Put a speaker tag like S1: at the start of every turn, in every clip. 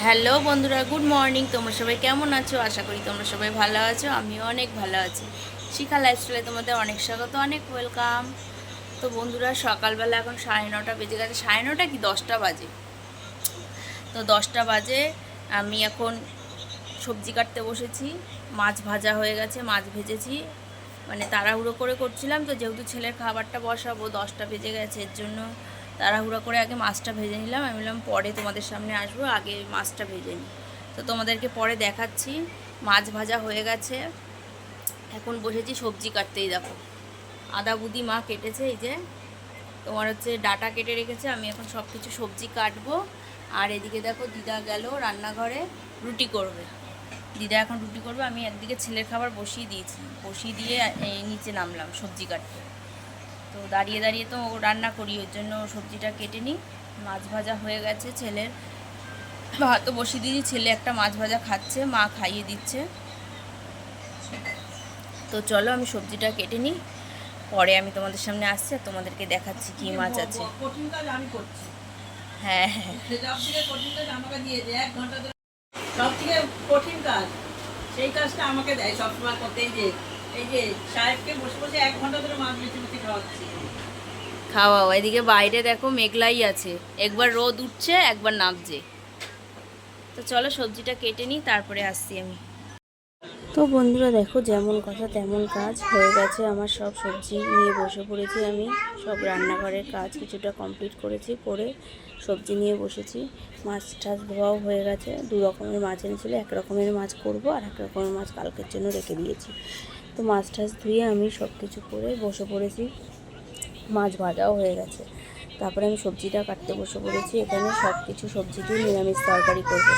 S1: Hello বন্ধুরা, good morning. তোমরা সবাই কেমন আছো? আশা করি তোমরা সবাই ভালো আছো। আমিও অনেক ভালো আছি। শিখা লাইফস্টাইলে তোমাদের অনেক স্বাগত, অনেক ওয়েলকাম। তো বন্ধুরা, সকালবেলা এখন 9:30 বেজে গেছে। 9:30 কি 10টা বাজে। তো 10টা বাজে আমি এখন সবজি কাটতে বসেছি। মাছ ভাজা হয়ে গেছে, মাছ ভেজেছি। মানে তাড়াহুড়ো করে করছিলাম তো, যেহেতু ছেলের খাবারটা বসাবো, 10টা বেজে গেছে, এর জন্য তাড়াহুড়ো করে আগে মাছটা ভেজে নিলাম। আমি বললাম পরে তোমাদের সামনে আসবো, আগে মাছটা ভেজে নিই। তো তোমাদেরকে পরে দেখাচ্ছি। মাছ ভাজা হয়ে গেছে, এখন বসেছি সবজি কাটতেই। দেখো আদা বুদি মা কেটেছে, এই যে তোমার হচ্ছে ডাটা কেটে রেখেছে। আমি এখন সব কিছু সবজি কাটবো। আর এদিকে দেখো দিদা গেল রান্নাঘরে, রুটি করবে। দিদা এখন রুটি করবে, আমি একদিকে ছেলের খাবার বসিয়ে দিয়েছি, বসিয়ে দিয়ে এই নিচে নামলাম সবজি কাটতে। তো দাঁড়িয়ে দাঁড়িয়ে তো রান্না করি, ওর জন্য সবজিটা কেটে নিই। মাছ ভাজা হয়ে গেছে, ছেলের ভাতও বসিয়ে দিয়েছি। ছেলে একটা মাছ ভাজা খাচ্ছে, মা খাইয়ে দিচ্ছে। তো চলো আমি সবজিটা কেটে নিই, পরে আমি তোমাদের সামনে আসছি আর তোমাদেরকে দেখাচ্ছি কী মাছ আছে। হ্যাঁ হ্যাঁ,
S2: সব থেকে কঠিন কাজ সেই কাজটা আমাকে দেয় সবসময় করতে। এই যে সাহেবকে বসে বসে 1 ঘন্টা ধরে মাছ বেছে বেছে খাওয়াচ্ছি।
S1: খাওয়াও। এদিকে বাইরে দেখো মেঘলাই আছে, একবার রোদ উঠছে একবার নামছে। তো চলো সবজিটা কেটে নিই, তারপরে আসছি আমি। তো বন্ধুরা দেখো, যেমন কথা তেমন কাজ হয়ে গেছে আমার। সব সবজি নিয়ে বসে পড়েছি আমি। সব রান্নাঘরের কাজ কিছুটা কমপ্লিট করেছি, করে সবজি নিয়ে বসেছি। মাছ টাছ ধোয়াও হয়ে গেছে। 2 রকমের মাছ এনেছিল, 1 রকমের মাছ করব আর 1 রকমের মাছ কালকের জন্য রেখে দিয়েছি। তো মাছ টাছ ধুয়ে আমি সব কিছু করে বসে পড়েছি। মাছ ভাজাও হয়ে গেছে। তারপরে আমি সবজিটা কাটতে বসে পড়েছি। এখানে সব কিছু সবজি দিয়ে নিরামিষ তরকারি করব।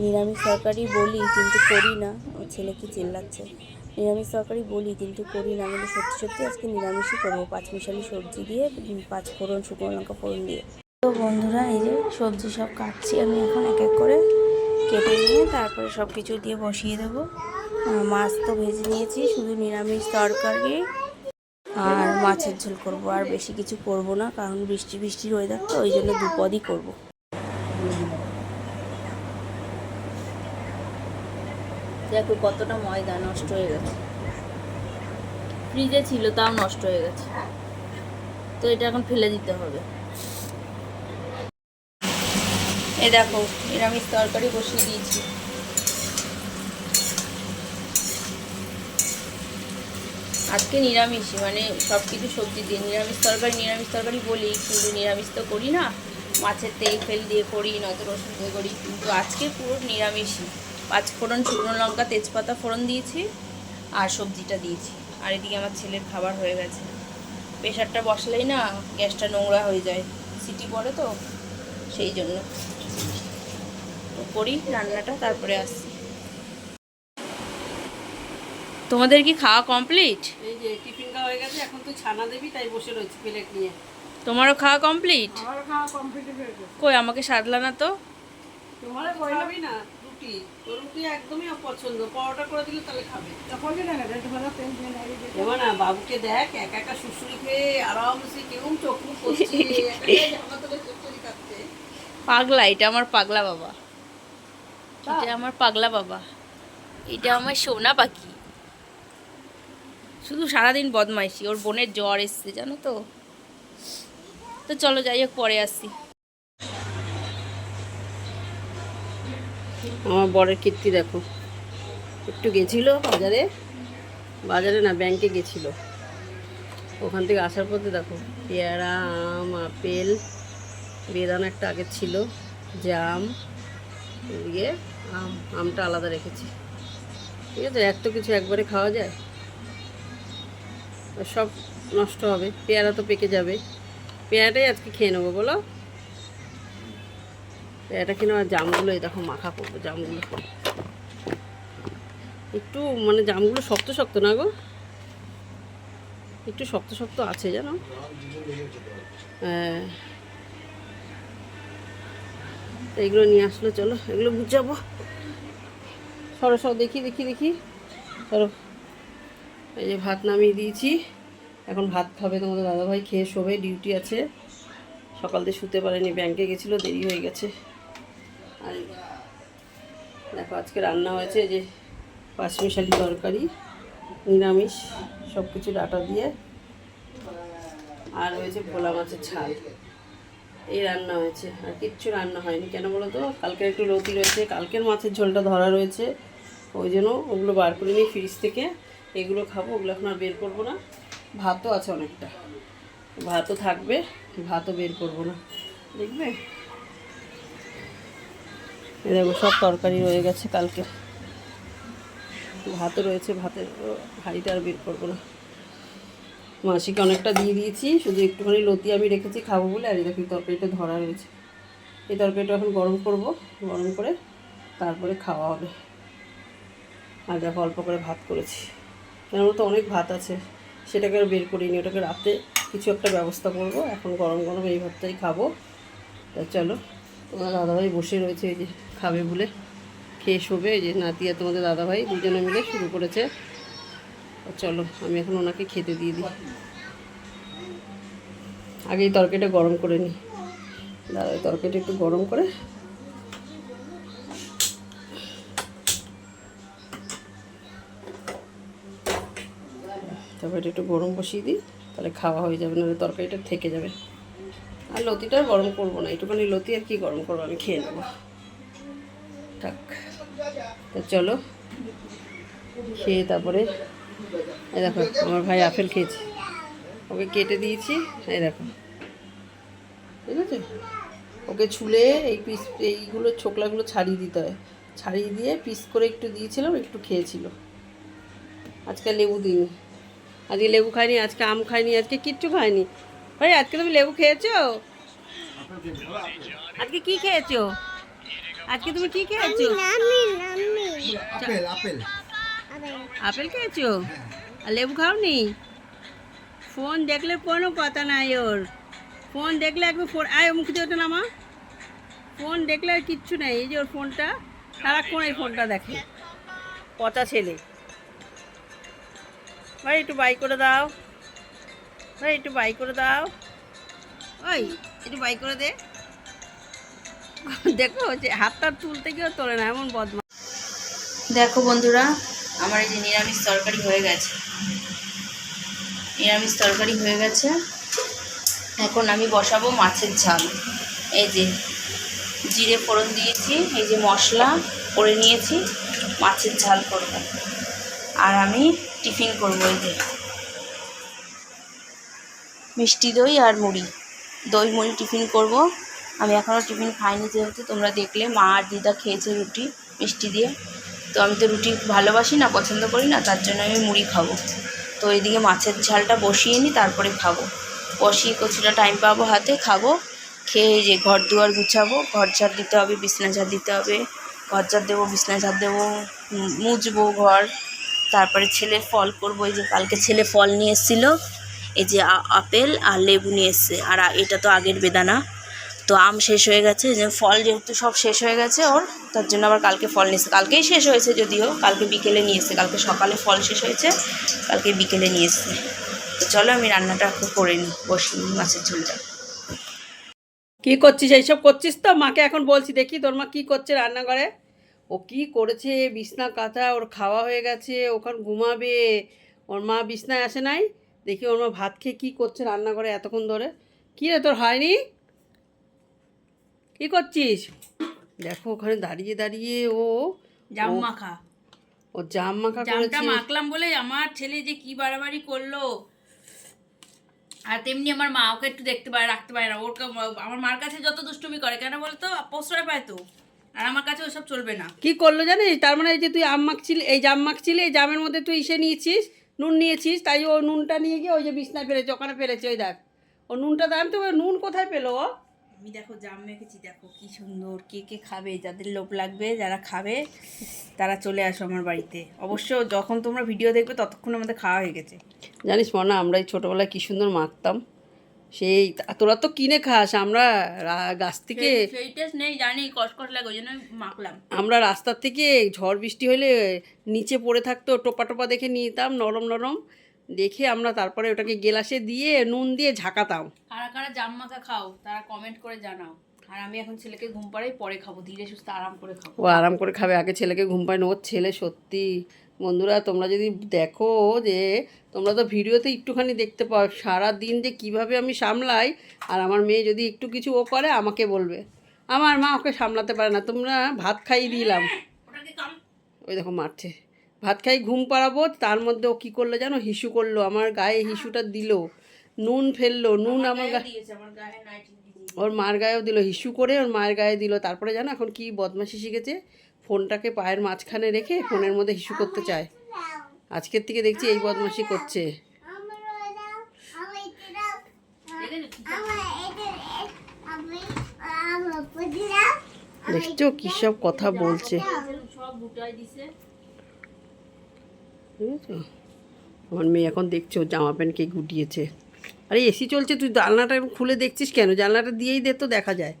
S1: নিরামিষ তরকারি বলি কিন্তু করি না। আমার ছেলে কি চিল্লাচ্ছে। নিরামিষ তরকারি বলি কিন্তু করি না, কিন্তু সত্যি সত্যি আজকে নিরামিষই করবো, 5 মিশালি সবজি দিয়ে, 5 ফোড়ন, শুকনো লঙ্কা ফোড়ন দিয়ে। তো বন্ধুরা, এই যে সবজি সব কাটছি আমি এখন এক এক করে, কেটে নিয়ে তারপরে সব কিছু দিয়ে বসিয়ে দেবো। মাছ তো ভেজে নিয়েছি, শুধু নিরামিষ তরকারি আর মাছের ঝোল করব। আর বেশি কিছু করব না, কারণ বৃষ্টি বৃষ্টির ওয়েদার, তো ওই জন্য 2 পদই করব। দেখো কতটা ময়দা নষ্ট হয়ে গেছে, ফ্রিজে ছিল তাও নষ্ট হয়ে গেছে। তো এটা এখন ফেলে দিতে হবে। এই দেখো নিরামিষ তরকারি বসিয়ে দিয়েছি। আজকে নিরামিষই, মানে সব কিছু সবজি দিয়ে নিরামিষ তরকারি। নিরামিষ তরকারি বলি কিন্তু নিরামিষ তো করি না, মাছের তেল ফেল দিয়ে করি, নয়তো রসুন দিয়ে করি, কিন্তু আজকে পুরো নিরামিষই। 5 ফোড়ন, শুকনো লঙ্কা, তেজপাতা ফোড়ন দিয়েছি আর সবজিটা দিয়েছি। আর এদিকে আমার ছেলের খাবার হয়ে গেছে। প্রেশারটা বসলেই না গ্যাসটা নোংরা হয়ে যায়, সিটি পড়ে তো, সেই জন্য। তো করি রান্নাটা, তারপরে আসছি। তোমাদের কি খাওয়া কমপ্লিট?
S2: এই যে টিফিন খাওয়া হয়ে গেছে, এখন তুই ছানা দিবি, তাই বসে রয়েছি প্লেট নিয়ে।
S1: তোমারও খাওয়া কমপ্লিট?
S2: আমারও খাওয়া কমপ্লিট হয়ে গেছে।
S1: কই আমাকে সাধলা না তো।
S2: তোমার খাবি না রুটি? তোর রুটি একদমই অপছন্দ, পরোটা করে দিলে তাহলে খাবে। এবার না বাবুকে দেখ একা একা শুশুরি খেয়ে আরামসে কেমন চোখ মুখ করছে, জামা তুলে চচ্চড়ি খাচ্ছে।
S1: পাগলা, এটা আমার পাগলা বাবা, এটা আমার পাগলা বাবা, এটা আমার সোনা পাখি। শুধু সারাদিন বদমাইশি। ওর বোনের জ্বর এসছে জানো তো। তো চলো যাই হোক, পরে আসছি।
S2: আমার বরের কীর্তি দেখো, একটু গেছিল বাজারে, বাজারে না ব্যাংকে গেছিল। ওখান থেকে আসার পথে দেখো পেয়ারা, আম, আপেল, বেদানা একটা আগে ছিল, জাম, এদিকে আমটা আলাদা রেখেছি। ঠিক আছে, এত কিছু একবারে খাওয়া যায়? সব নষ্ট হবে, পেয়ারা তো পেকে যাবে। পেয়ারাটাই আজকে খেয়ে নেবো বলো। পেয়ারাটা খেয়ে নেওয়া, জামগুলো এই দেখো মাখা করবো। জামগুলো একটু মানে জামগুলো শক্ত শক্ত না গো, একটু শক্ত শক্ত আছে জানো। হ্যাঁ, এইগুলো নিয়ে আসলো, চলো এগুলো বুঝাবো। সরো সরো, দেখি দেখি দেখি, সরো। এই যে ভাত নামিয়ে দিয়েছি, এখন ভাত খাবে তোমাদের দাদাভাই, খেয়ে শোবে, ডিউটি আছে। সকাল দিয়ে শুতে পারেনি, ব্যাংকে গেছিলো, দেরি হয়ে গেছে। আর দেখো আজকে রান্না হয়েছে যে পাঁচমিশালি তরকারি, নিরামিষ সব কিছু ডাটা দিয়ে, আর হয়েছে ভোলা মাছের ঝাল। এই রান্না হয়েছে, আর কিচ্ছু রান্না হয়নি। কেন বলো তো, কালকের একটু লতি রয়েছে, কালকের মাছের ঝোলটা ধরা রয়েছে, ওই জন্য ওগুলো বার করে নিই ফ্রিজ থেকে। এগুলো খাবো, ওগুলো এখন আর বের করবো না। ভাতও আছে অনেকটা, ভাতও থাকবে, ভাতও বের করবো না, দেখবে। এই দেখো সব তরকারি রয়ে গেছে, কালকে ভাতও রয়েছে, ভাতের হাঁড়িটা আর বের করবো না। মাসিকে অনেকটা দিয়ে দিয়েছি, শুধু একটুখানি লতি আমি রেখেছি খাবো বলে। আর এই দেখো তরকারিটা ধরা রয়েছে, এই তরকারিটা এখন গরম করব, গরম করে তারপরে খাওয়া হবে। আর দেখো অল্প করে ভাত করেছি, কেন তো অনেক ভাত আছে, সেটাকে আর বের করিনি, ওটাকে রাতে কিছু একটা ব্যবস্থা করব। এখন গরম গরম এই ভাতটাই খাবো। তা চলো, তোমার দাদাভাই বসে রয়েছে, এই যে খাবে বলে, খেয়ে শোবে। এই যে নাতি আর তোমাদের দাদাভাই দুজনে মিলে শুরু করেছে। চলো আমি এখন ওনাকে খেতে দিয়ে দিই। আগে এই তরকারিটা গরম করে নিই, দাদা তরকারিটা একটু গরম করে তারপরে একটু গরম বসিয়ে দিই, তাহলে খাওয়া হয়ে যাবে, নাহলে তরকারিটা থেকে যাবে। আর লতিটা গরম করবো না, একটুখানি লতি আর কি গরম করবো, আমি খেয়ে নেবো। থাক, তো চলো খেয়ে তারপরে। এই দেখো আমার ভাই আপেল খেয়েছে, ওকে কেটে দিয়েছি, এই দেখো ঠিক আছে। ওকে ছুলে এই পিস, এইগুলো ছোকলাগুলো ছাড়িয়ে দিতে হয়, ছাড়িয়ে দিয়ে পিস করে একটু দিয়েছিলাম, একটু খেয়েছিল। আজকে লেবু দিইনি, আজকে লেবু খাইনি, আজকে আম খাইনি, আজকে কিচ্ছু খাইনি। ভাই আজকে তুমি লেবু খেয়েছো? আজকে কি খেয়েছো? আজকে তুমি কি খেয়েছো?
S3: আপেল আপেল
S2: আপেল খেয়েছো আর লেবু খাওনি? ফোন দেখলে কোনো কথা নাই ওর, ফোন দেখলে একদম ফোন আয় মুখ দিয়ে ওঠে নামা, ফোন দেখলে আর কিচ্ছু নেই। এই যে ওর ফোনটা, সারাক্ষণ এই ফোনটা দেখে, পচা ছেলে। ভাই একটু বাই করে দাও, ভাই একটু বাই করে দাও, ওই একটু বাই করে দে। দেখো যে হাতটা তুলতে গিয়েও তোলে না, এমন বদমাশ।
S1: দেখো বন্ধুরা, আমার এই যে নিরামিষ তরকারি হয়ে গেছে, নিরামিষ তরকারি হয়ে গেছে। এখন আমি বসাবো মাছের ঝাল। এই যে জিরে ফোড়ন দিয়েছি, এই যে মশলা করে নিয়েছি, মাছের ঝাল করব। আর আমি টিফিন করবো, এই যে মিষ্টি দই আর মুড়ি, দই মুড়ি টিফিন করব। আমি এখনও টিফিন খাইনি, যেহেতু তোমরা দেখলে মা আর দিদা খেয়েছে রুটি মিষ্টি দিয়ে। তো আমি তো রুটি ভালোবাসি না, পছন্দ করি না, তার জন্য আমি মুড়ি খাবো। তো এইদিকে মাছের ঝালটা বসিয়ে নিই, তারপরে খাবো। বসিয়ে কিছুটা টাইম পাবো হাতে, খাবো। খেয়ে যে ঘর দুয়ার গুছাবো, ঘর ঝাড় দিতে হবে, বিছনা ঝাড় দিতে হবে, ঘর ঝাড় দেবো, বিছনা ঝাড় দেবো, মুছবো ঘর। তারপরে ছেলের ফল করবো। এই যে কালকে ছেলে ফল নিয়ে এসেছিলো, এই যে আপেল আর লেবু নিয়ে এসছে। আর এটা তো আগের বেদানা, তো আম শেষ হয়ে গেছে, যে ফল যেহেতু সব শেষ হয়ে গেছে ওর, তার জন্য আবার কালকে ফল নিয়ে এসছে। কালকেই শেষ হয়েছে যদিও, কালকে বিকেলে নিয়ে এসছে, কালকে সকালে ফল শেষ হয়েছে, কালকে বিকেলে নিয়ে এসছে। তো চলো আমি রান্নাটা একটু করে নিই, বসি মাছের ঝোলটা।
S2: কি করছিস? এইসব করছিস তো? মাকে এখন বলছি, দেখি তোর মা কী করছে রান্নাঘরে। ও কি করেছে, বিছনা কাঁথা, ওর খাওয়া হয়ে গেছে, ওখানে ঘুমাবে। ওর মা বিছনায় আসে নাই, দেখি ওর মা ভাত খেয়ে কী করছে রান্নাঘরে এতক্ষণ ধরে। কী রে তোর হয়নি? কী করছিস? দেখো ওখানে দাঁড়িয়ে দাঁড়িয়ে ও
S1: জাম
S2: ও
S1: মাখা,
S2: ও জাম মাখা
S1: জামটা
S2: করেছে।
S1: মাখলাম বলে আমার ছেলে যে কি বাড়াবাড়ি করলো। আর তেমনি আমার মা ওকে একটু দেখতে পারে, রাখতে পারে না। ওর আমার মার কাছে যত দুষ্টুমি করে, কেন বলতো, প্রশ্রয় পায় তো। আর আমার কাছে ওসব চলবে না।
S2: কি করলো জানিস? তার মানে এই যে তুই আম মাখছিলি, এই জাম মাখছিলি, এই জামের মধ্যে তুই ইসে নিয়েছিস, নুন নিয়েছিস, তাই ও নুনটা নিয়ে গিয়ে ওই যে বিছনায় ফেলেছে, ওখানে ফেলেছে, ওই দেখ ও নুনটা। দাম তো নুন কোথায় পেলো ও?
S1: আমি দেখো জাম মেখেছি, দেখো কি সুন্দর। কে কে খাবে, যাদের লোভ লাগবে, যারা খাবে তারা চলে আসো আমার বাড়িতে। অবশ্য যখন তোমরা ভিডিও দেখবে ততক্ষণ আমাদের খাওয়া হয়ে গেছে।
S2: জানিস মনা, আমরা এই ছোটোবেলায় কী সুন্দর মাখতাম, সেই তোরা তো কিনে খাস, আমরা গাছ থেকে,
S1: সেই টেস্ট নেই জানি, কষকষ লাগে, ওই জন্য মাখলাম।
S2: আমরা রাস্তার থেকে ঝড় বৃষ্টি হলে নিচে পড়ে থাকতো, টোপা টোপা দেখে নিতাম, নরম নরম দেখে আমরা তারপরে ওটাকে গেলাসে দিয়ে নুন দিয়ে ঝাঁকাতাম।
S1: কারা কারা জাম মাখা খাও তারা কমেন্ট করে জানাও। আর আমি এখন ছেলেকে ঘুম পাড়াই, পরে খাবো, ধীরে সুস্থে আরাম করে খাবো।
S2: ও আরাম করে খাবে, আগে ছেলেকে ঘুম পায় না। ওর ছেলে সত্যি বন্ধুরা, তোমরা যদি দেখো যে, তোমরা তো ভিডিওতে একটুখানি দেখতে পাও সারা দিন যে কিভাবে আমি সামলাই। আর আমার মেয়ে যদি একটু কিছু ও করে আমাকে বলবে আমার মা ওকে সামলাতে পারে না। তোমরা ভাত খাইয়ে দিলাম, ওই দেখো মারছে, ভাত খাই ঘুম পাড়াবো, তার মধ্যে ও কী করলো জানো, হিসু করলো, আমার গায়ে হিসুটা দিল, নুন ফেললো, নুন আমার গায়ে, ওর মার গায়েও দিল, হিসু করে ওর মায়ের গায়ে দিল। তারপরে জানো এখন কি বদমাশি শিখেছে, ফোনটাকে পায়ের মাঝখানে রেখে ফোনের মধ্যে হিসু করতে চায়। আজকের থেকে দেখছি এই বদমাশি করছে। দেখছো কি সব কথা বলছে, বুঝেছো? আমার মেয়ে এখন দেখছো জামা প্যান্ট কে গুটিয়েছে। আরে এসি চলছে, তুই জানলাটা খুলে দেখছিস কেন? জানলাটা দিয়েই দে তো, দেখা যায়।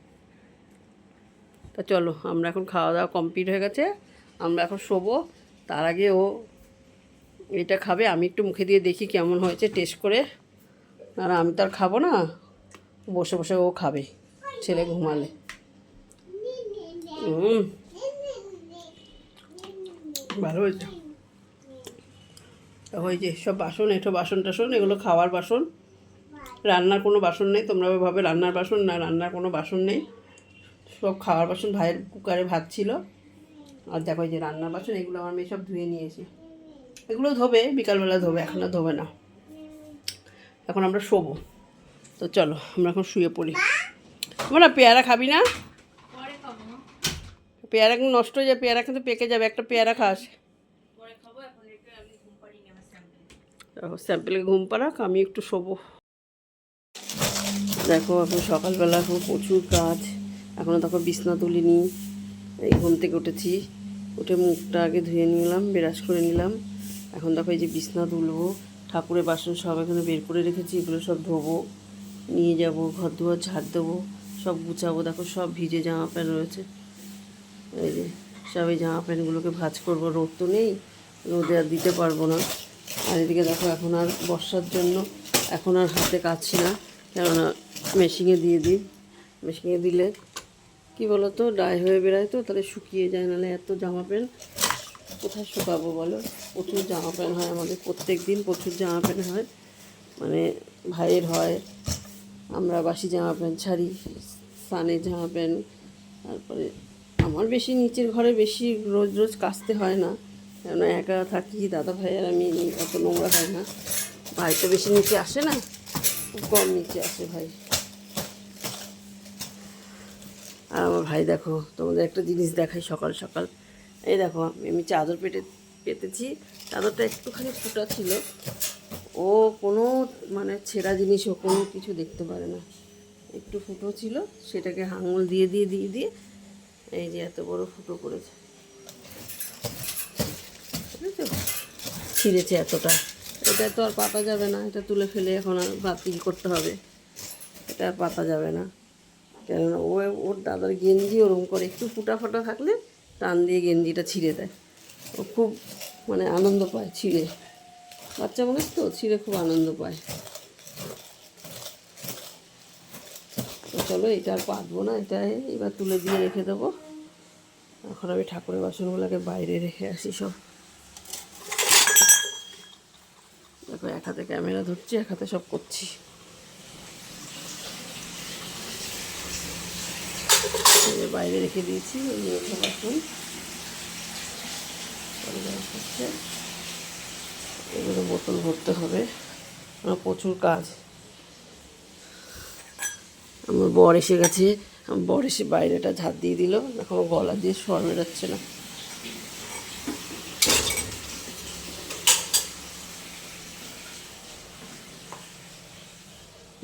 S2: তা চলো, আমরা এখন খাওয়া দাওয়া কমপ্লিট হয়ে গেছে, আমরা এখন শোবো। তার আগে ও এটা খাবে, আমি একটু মুখে দিয়ে দেখি কেমন হয়েছে টেস্ট করে। আর আমি তো আর খাবো না, বসে বসে ও খাবে ছেলে ঘুমালে। ভালো হয়েছে। ওই যে সব বাসন, এঁটো বাসন টাসন, এগুলো খাওয়ার বাসন, রান্নার কোনো বাসন নেই। তোমরা ভাবে রান্নার বাসন, না, রান্নার কোনো বাসন নেই, সব খাওয়ার বাসন। ভাইয়ের কুকারে ভাত ছিল। আর দেখো এই যে রান্নার বাসন, এগুলো আমার মেয়ে সব ধুয়ে নিয়েছে। এগুলো ধোবে বিকালবেলা, ধোবে, এখন আর ধোবে না। এখন আমরা শোবো। তো চলো আমরা এখন শুয়ে পড়ি। আমরা পেয়ারা খাবি না? পেয়ারা কিন্তু নষ্ট হয়ে যাবে, পেয়ারা কিন্তু পেকে যাবে, একটা পেয়ারা খাস। স্যাম্পেলে ঘুম পাড়াক, আমি একটু শোবো। দেখো এখন সকালবেলা, এখন প্রচুর কাজ, এখনও তখন বিছনা তুলিনি। এই ঘুম থেকে উঠেছি, উঠে মুখটা আগে ধুয়ে নিলাম, ব্রাশ করে নিলাম। এখন দেখো এই যে বিছনা তুলবো, ঠাকুরের বাসন সব এখানে বের করে রেখেছি, এগুলো সব ধোবো, নিয়ে যাব, ঘর দুয়ার ঝাড় দেবো, সব গুছাবো। দেখো সব ভিজে জামা প্যান্ট রয়েছে, এই যে সব এই জামা প্যান্টগুলোকে ভাঁজ করবো, রোদ তো নেই, রোদে আর দিতে পারবো না। আর এদিকে দেখো এখন আর বর্ষার জন্য এখন আর হাতে কাচ্ছি না, কেননা মেশিনে দিয়ে দিই। মেশিনে দিলে কী বলো তো, ড্রাই হয়ে বেরোয় তো, তাহলে শুকিয়ে যায়, নাহলে এত জামা প্যান্ট কোথায় শুকাবো বলো। প্রচুর জামা প্যান্ট হয় আমাদের, প্রত্যেক দিন প্রচুর জামা প্যান্ট হয়, মানে ভাইয়ের হয়, আমরা বাসি জামা প্যান্ট ছাড়ি, সানের জামা প্যান্ট। তারপরে আমার বেশি নিচের ঘরে বেশি রোজ রোজ কাচতে হয় না, কেননা একা থাকি, দাদা ভাই আর আমি, অত নোংরা হয় না। ভাই তো বেশি নিচে আসে না, খুব কম নিচে আসে ভাই। আর আমার ভাই দেখো, তোমাদের একটা জিনিস দেখাই সকাল সকাল। এই দেখো আমি চাদর পেতেছি, চাদরটা একটুখানি ফুটা ছিল, ও কোনো মানে ছেঁড়া জিনিস ও কোনো কিছু দেখতে পারে না, একটু ফুটো ছিল, সেটাকে আঙুল দিয়ে দিয়ে দিয়ে দিয়ে এই যে এত বড় ফুটো করেছে, বুঝেছো? ছিঁড়েছে এতটা। এটা তো আর পাতা যাবে না, এটা তুলে ফেলে এখন আর বাতিল করতে হবে, এটা আর পাতা যাবে না। কেননা ওর দাদার গেঞ্জি ওরকম করে একটু ফুটা ফাটা থাকলে টান দিয়ে গেঞ্জিটা ছিঁড়ে দেয়, ও খুব মানে আনন্দ পায় ছিঁড়ে, বাচ্চা মানুষ তো, ছিঁড়ে খুব আনন্দ পায়। তো চলো এটা আর পাতবো না, এটা এবার তুলে দিয়ে রেখে দেবো। এখন আমি ঠাকুরের বাসনগুলোকে বাইরে রেখে আসি সব। দেখো এক হাতে ক্যামেরা ধরছি, এক হাতে সব করছি। বাইরে রেখে দিয়েছি ওই মেয়েটা বাসন, এগুলো বোতল ভরতে হবে, আমার প্রচুর কাজ। আমার বর এসে গেছে, আমার বর এসে বাইরেটা ঝাড় দিয়ে দিল, দেখো গলা দিয়ে স্বর বেরোচ্ছে না।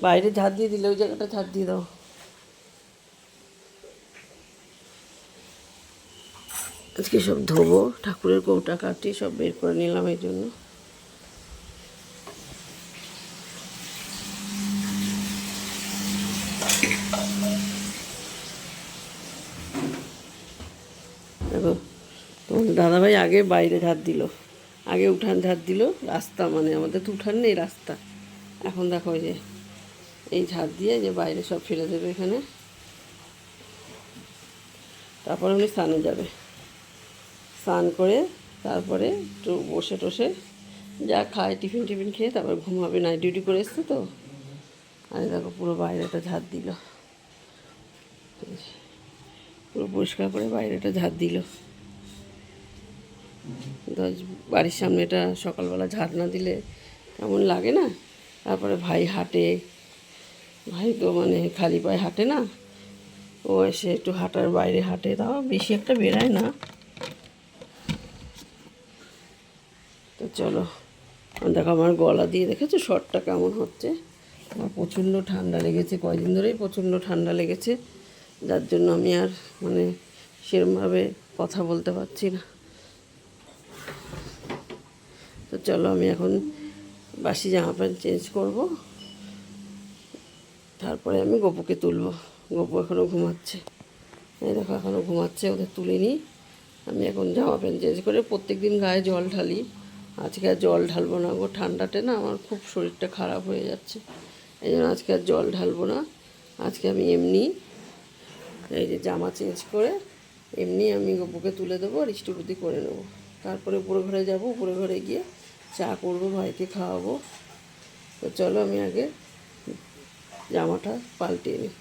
S2: বাইরে ঝাড় দিয়ে দিলে, ওই জায়গাটা ঝাড় দিয়ে দাও। আজকে সব ধোবো, ঠাকুরের কৌটা কাটি সব বের করে নিলাম এই জন্য। দেখো তোমাদের দাদাভাই আগে বাইরে ঝাড় দিল, আগে উঠান ঝাড় দিল, রাস্তা মানে আমাদের তো উঠান নেই, রাস্তা। এখন দেখো ওই যে এই ঝাড় দিয়ে যে বাইরে সব ফেলে দেবে এখানে, তারপর উনি স্নানে যাবে, স্নান করে তারপরে একটু বসে টসে যা খায় টিফিন টিফিন খেয়ে তারপর ঘুমাবে, নাইট ডিউটি করে এসছে তো। আর দেখো পুরো বাইরেটা ঝাড় দিল, পুরো পরিষ্কার করে বাইরেটা ঝাড় দিল। বাড়ির সামনে এটা সকালবেলা ঝাড় না দিলে কেমন লাগে না। তারপরে ভাই হাঁটে, ভাই তো মানে খালি পায়ে হাঁটে না, ও এসে একটু হাঁটার বাইরে হাঁটে, তাও বেশি একটা বেরায় না। তো চলো, দেখো আমার গলা দিয়ে দেখেছো শর্টটা কেমন হচ্ছে। আমার প্রচণ্ড ঠান্ডা লেগেছে, কয়দিন ধরেই প্রচণ্ড ঠান্ডা লেগেছে, যার জন্য আমি আর মানে সেরকমভাবে কথা বলতে পারছি না। তো চলো আমি এখন বাসি জামা প্যান্ট চেঞ্জ করবো, তারপরে আমি গপুকে তুলবো। গপু এখনও ঘুমাচ্ছে, এই দেখো এখনও ঘুমাচ্ছে, ওদের তুলে নিই। আমি এখন জামা প্যান্ট চেঞ্জ করে প্রত্যেক দিন গায়ে জল ঢালি, আজকে আর জল ঢালবো না গো, ঠান্ডাতে না আমার খুব শরীরটা খারাপ হয়ে যাচ্ছে, এই জন্য আজকে আর জল ঢালবো না। আজকে আমি এমনি এই যে জামা চেঞ্জ করে এমনি আমি গপুকে তুলে দেবো আর ইষ্টবৃদ্ধি করে নেবো। তারপরে উপরে ঘরে যাব, উপরে ঘরে গিয়ে চা করবো, ভাইকে খাওয়াবো। তো চলো আমি আগে জামাটা পাল্টে নিই।